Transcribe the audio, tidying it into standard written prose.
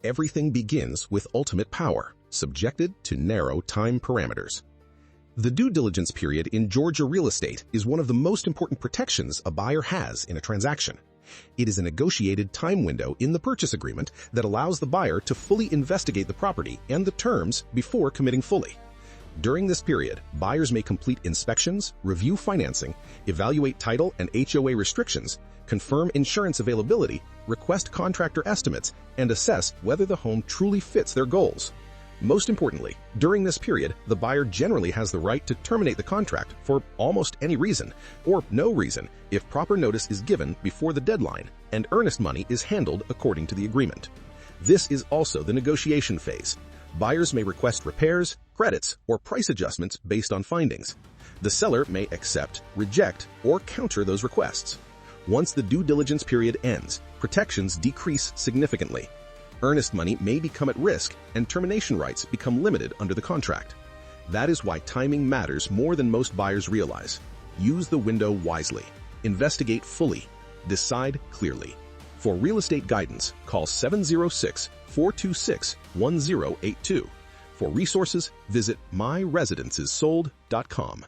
Everything begins with ultimate power, subjected to narrow time parameters. The due diligence period in Georgia real estate is one of the most important protections a buyer has in a transaction. It is a negotiated time window in the purchase agreement that allows the buyer to fully investigate the property and the terms before committing fully. During this period, buyers may complete inspections, review financing, evaluate title and HOA restrictions, confirm insurance availability, request contractor estimates, and assess whether the home truly fits their goals. Most importantly, during this period, the buyer generally has the right to terminate the contract for almost any reason, or no reason, if proper notice is given before the deadline and earnest money is handled according to the agreement. This is also the negotiation phase. Buyers may request repairs, credits, or price adjustments based on findings. The seller may accept, reject, or counter those requests. Once the due diligence period ends, protections decrease significantly. Earnest money may become at risk and termination rights become limited under the contract. That is why timing matters more than most buyers realize. Use the window wisely. Investigate fully. Decide clearly. For real estate guidance, call 706-426-1082. For resources, visit myresidencessold.com.